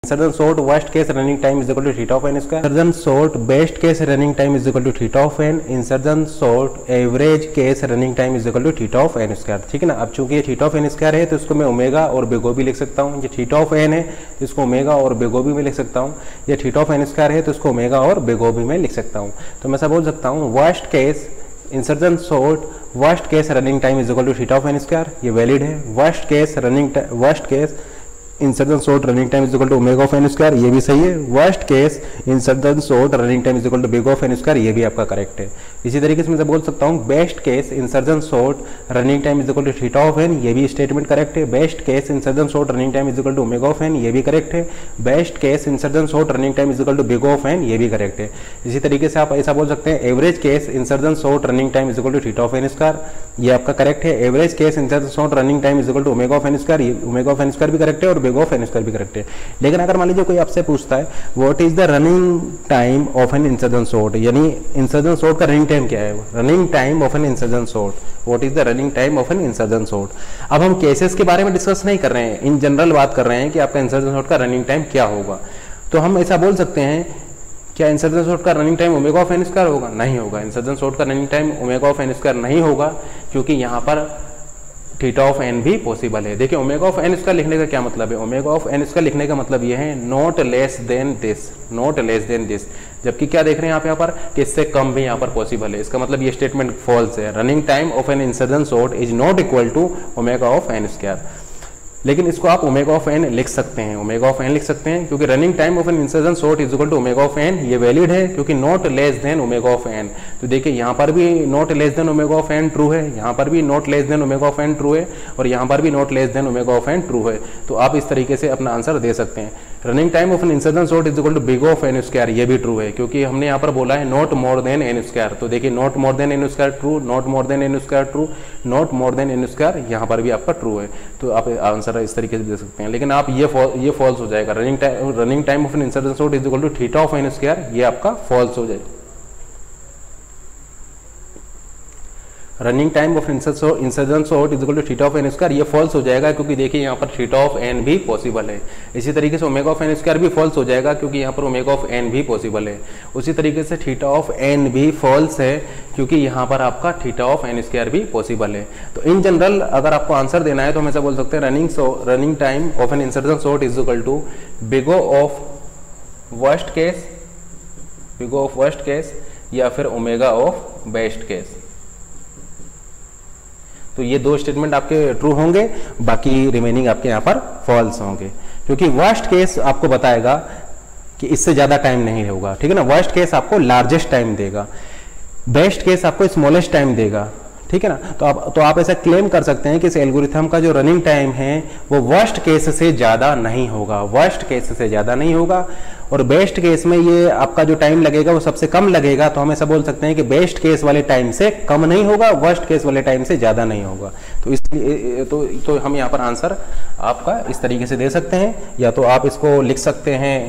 Insertion sort worst case running time is equal to theta of n square, insertion sort best case running time is equal to theta of n, insertion sort average case running time is equal to theta of n square. ठीक है ना। अब चूंकि ये theta of n square है तो इसको मैं ओमेगा और बिग ओ भी लिख सकता हूँ। ये थीटा ऑफ एन है तो इसको ओमेगा और बिग ओ भी मैं लिख सकता हूँ। ये थीटा ऑफ एन स्क्वायर है तो इसको ओमेगा और बिग ओ भी मैं लिख सकता हूँ। तो मैं ऐसा बोल सकता हूँ worst case insertion sort worst case running time is equal to theta of n square, ये वैलिड है। Worst case insertion sort running time is equal to omega of n square, ये भी सही है। Worst case insertion sort running time is equal to big of n square, ये भी आपका correct है। इसी तरीके से मैं बोल सकता हूँ best case insertion sort running time is equal to theta of n, ये भी स्टेटमेंट करेक्ट है। Best case insertion sort running time is equal to omega of n, ये भी करेक्ट है। Best case insertion sort running time is equal to big of n, ये भी correct है। इसी तरीके से आप ऐसा बोल सकते हैं average case insertion sort running time is equal to theta of n square, ये आपका करेक्ट है। Average case insertion sort running time is equal to omega of n square, ये ओमेगा ऑफ एन स्क्वायर भी correct है और big of n square भी correct है। लेकिन अगर मान लीजिए कोई आपसे पूछता है what is the running time of n insertion sort, यानी इंसर्जन सॉर्ट का रनिंग टाइम क्या है, running time of n insertion sort, what is the running time of n insertion sort. अब हम केसेस के बारे में डिस्कस नहीं कर रहे हैं, इन जनरल बात कर रहे हैं कि आपका इंसर्जन सॉर्ट का रनिंग टाइम क्या होगा। तो हम ऐसा बोल सकते हैं क्या इंसर्जन सॉर्ट का running time omega of n square होगा? नहीं होगा। इंसर्जन सॉर्ट का running time omega of n square नहीं होगा क्योंकि यहाँ पर थीटा ऑफ एन भी पॉसिबल है। देखिए ओमेगा ऑफ एन स्क्वायर लिखने का क्या मतलब है, ओमेगा ऑफ एन स्क्वायर लिखने का मतलब ये है not less then this, not less then this. जबकि क्या देख रहे हैं आप यहाँ पर कि इससे कम भी यहाँ पर पॉसिबल है। इसका मतलब ये स्टेटमेंट फॉल्स है। Running time of n insertion sort is not equal to omega of n square. लेकिन इसको आप ओमेगा ऑफ एन लिख सकते हैं, ओमेगा ऑफ एन लिख सकते हैं क्योंकि running time of n insertion sort is equal to omega of n, ये वैलिड है क्योंकि not less than omega of n. तो देखिए यहाँ पर भी not less than omega of n true है, यहाँ पर भी not less than omega of n true है और यहाँ पर भी not less than omega of n true है। तो आप इस तरीके से अपना आंसर दे सकते हैं। Running time of n insertion sort is equal to big of n square, ये भी ट्रू है क्योंकि हमने यहाँ पर बोला है not more than n square. तो देखिए not more than n square true, not more than n square true, not more than n square यहाँ पर भी आपका ट्रू है। तो आप आंसर इस तरीके से दे सकते हैं। लेकिन आप ये फॉल्स हो जाएगा। Running time of n insertion sort is equal to theta of n square, ये आपका फॉल्स हो जाएगा। Running time of insertion sort is equal to theta of n square, ये फॉल्स हो जाएगा क्योंकि देखिए यहाँ पर थीटा ऑफ एन भी पॉसिबल है। इसी तरीके से ओमेगा ऑफ एन स्क्वायर भी फॉल्स हो जाएगा क्योंकि यहाँ पर ओमेगा ऑफ एन भी पॉसिबल है। उसी तरीके से थीटा ऑफ एन भी फॉल्स है क्योंकि यहाँ पर आपका थीटा ऑफ एन स्क्वायर भी पॉसिबल है। तो इन जनरल अगर आपको आंसर देना है तो हम ऐसा बोल सकते हैं running time of n insertion sort is equal to big O of worst case, big O of worst case या फिर ओमेगा ऑफ बेस्ट केस। तो ये दो स्टेटमेंट आपके ट्रू होंगे, बाकी रिमेनिंग आपके यहाँ पर फॉल्स होंगे क्योंकि वर्स्ट केस आपको बताएगा कि इससे ज्यादा टाइम नहीं होगा। ठीक है ना। वर्स्ट केस आपको लार्जेस्ट टाइम देगा, बेस्ट केस आपको स्मॉलेस्ट टाइम देगा। ठीक है ना। तो आप ऐसा क्लेम कर सकते हैं कि इस एल्गोरिथम का जो रनिंग टाइम है वो वर्स्ट केस से ज्यादा नहीं होगा, वर्स्ट केस से ज्यादा नहीं होगा। और बेस्ट केस में ये आपका जो टाइम लगेगा वो सबसे कम लगेगा। तो हम ऐसा बोल सकते हैं कि बेस्ट केस वाले टाइम से कम नहीं होगा, वर्स्ट केस वाले टाइम से ज्यादा नहीं होगा। तो इसलिए तो हम यहाँ पर आंसर आपका इस तरीके से दे सकते हैं, या तो आप इसको लिख सकते हैं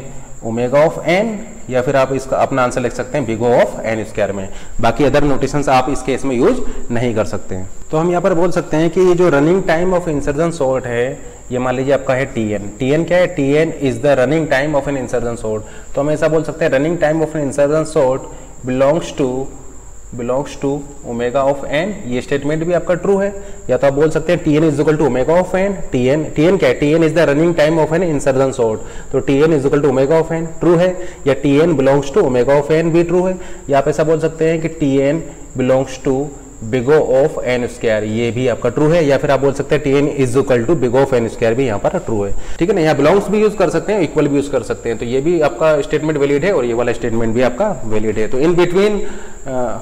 ओमेगा ऑफ एन या फिर आप इसका अपना आंसर लिख सकते हैं big O of n square में। बाकी अदर नोटेशंस आप इस केस में यूज नहीं कर सकते हैं। तो हम यहाँ पर बोल सकते हैं कि ये जो running time of insertion sort है ये मान लीजिए आपका है Tn। Tn क्या है? Tn is the running time of n insertion sort. तो हम ऐसा बोल सकते हैं running time of n insertion sort belongs to omega of n. ये स्टेटमेंट भी आपका ट्रू है। या तो आप बोल सकते हैं Tn is equal to omega of n. Tn क्या है? Tn is the running time of n insertion sort. तो Tn is equal to omega of n true है, या Tn belongs to omega of n भी true है। या आप ऐसा बोल सकते हैं कि Tn belongs to big O of n square, ये भी आपका ट्रू है। या फिर आप बोल सकते हैं Tn is equal to big O of n square भी यहाँ पर ट्रू है। ठीक है ना। यहाँ बिलोंग्स भी यूज कर सकते हैं, इक्वल भी यूज कर सकते हैं। तो ये भी आपका स्टेटमेंट वैलिड है और ये वाला स्टेटमेंट भी आपका वैलिड है। तो इन बिटवीन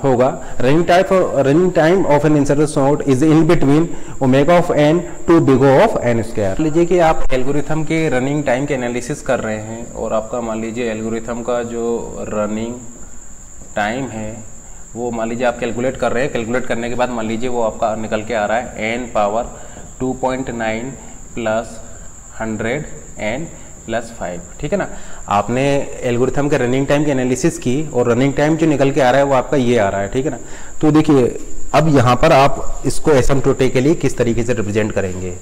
होगा running time of n insertion sort is in between omega of n to big O of n square. लीजिए कि आप एल्गोरिथम के रनिंग टाइम के एनालिसिस कर रहे हैं और आपका मान लीजिए एल्गोरिथम का जो रनिंग टाइम है वो मान लीजिए आप कैलकुलेट कर रहे हैं। कैलकुलेट करने के बाद मान लीजिए वो आपका निकल के आ रहा है n power 2.9 plus 100 n plus 5। ठीक है ना। आपने एल्गोरिथम के रनिंग टाइम की एनालिसिस की और रनिंग टाइम जो निकल के आ रहा है वो आपका ये आ रहा है। ठीक है ना। तो देखिए अब यहाँ पर आप इसको एसिम्प्टोटिकली किस तरीके से रिप्रेजेंट करेंगे।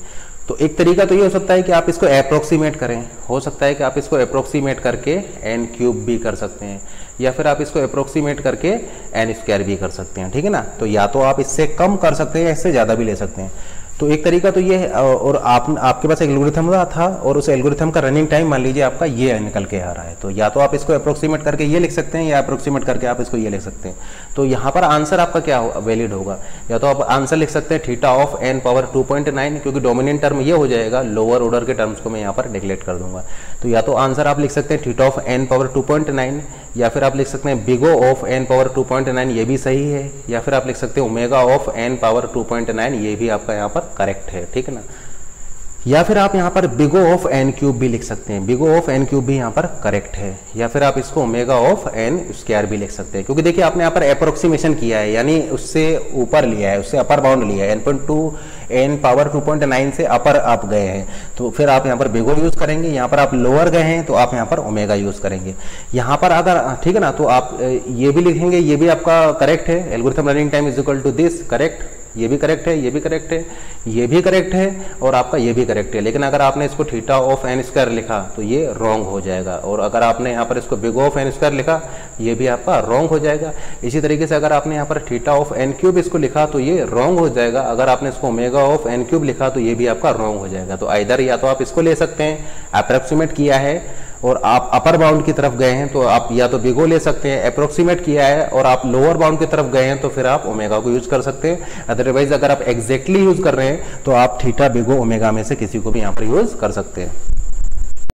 तो एक तरीका तो ये हो सकता है कि आप इसको अप्रोक्सीमेट करें, हो सकता है कि आप इसको अप्रोक्सीमेट करके n क्यूब भी कर सकते हैं, या फिर आप इसको अप्रोक्सीमेट करके n स्क्वायर भी कर सकते हैं, ठीक है ना। तो या तो आप इससे कम कर सकते हैं या इससे ज़्यादा भी ले सकते हैं। तो एक तरीका तो ये है, और आपके पास एक एल्गोरिथम था और उस एल्गोरिथम का रनिंग टाइम मान लीजिए आपका ये निकल के आ रहा है, तो या तो आप इसको अप्रोक्सीमेट करके ये लिख सकते हैं या अप्रोक्सीमेट करके आप इसको ये लिख सकते हैं। तो यहाँ पर आंसर आपका क्या वैलिड होगा, या तो आप आंसर लिख सकते हैं थीटा ऑफ n पावर 2.9, क्योंकि डोमिनेंट टर्म ये हो जाएगा, लोअर ऑर्डर के टर्म्स को मैं यहाँ पर नेग्लेक्ट कर दूंगा। तो या तो आंसर आप लिख सकते हैं थीटा ऑफ n पावर 2.9, या फिर आप लिख सकते हैं big O of n power 2.9, ये भी सही है, या फिर आप लिख सकते हैं ओमेगा ऑफ n पावर 2.9, ये भी आपका यहाँ पर करेक्ट है, ठीक है ना। या फिर आप यहाँ पर big O of n cube भी लिख सकते हैं, big O of n cube भी यहाँ पर करेक्ट है, या फिर आप इसको ओमेगा ऑफ n स्क्वायर भी लिख सकते हैं, क्योंकि देखिए आपने यहाँ पर अप्रोक्सीमेशन किया है, यानी उससे ऊपर लिया है, उससे अपर बाउंड लिया है, n पावर 2.9 से अपर आप गए हैं, तो फिर आप यहाँ पर बिग O यूज करेंगे, यहाँ पर आप लोअर गए हैं तो आप यहाँ पर ओमेगा यूज करेंगे। यहाँ पर अगर ठीक है ना, तो आप ये भी लिखेंगे, ये भी आपका करेक्ट है, algorithm running time is equal to this, correct, ये भी करेक्ट है, ये भी करेक्ट है, ये भी करेक्ट है, और आपका ये भी करेक्ट है। लेकिन अगर आपने इसको थीटा ऑफ n स्क्वायर लिखा तो ये रॉन्ग हो जाएगा, और अगर आपने यहाँ पर इसको big O of n square लिखा ये भी आपका रॉन्ग हो जाएगा। इसी तरीके से अगर आपने यहाँ पर थीटा ऑफ n क्यूब इसको लिखा तो ये रॉन्ग हो जाएगा, अगर आपने इसको ओमेगा ऑफ n क्यूब लिखा तो ये भी आपका रॉन्ग हो जाएगा। तो आइदर या तो आप इसको ले सकते हैं, अप्रोक्सीमेट किया है और आप अपर बाउंड की तरफ गए हैं तो आप या तो बिग O ले सकते हैं, अप्रोक्सीमेट किया है और आप लोअर बाउंड की तरफ गए हैं तो फिर आप ओमेगा को यूज कर सकते हैं। अदरवाइज अगर आप एग्जैक्टली यूज कर रहे हैं तो आप थीटा बिग O ओमेगा में से किसी को भी यहाँ पर यूज कर सकते हैं।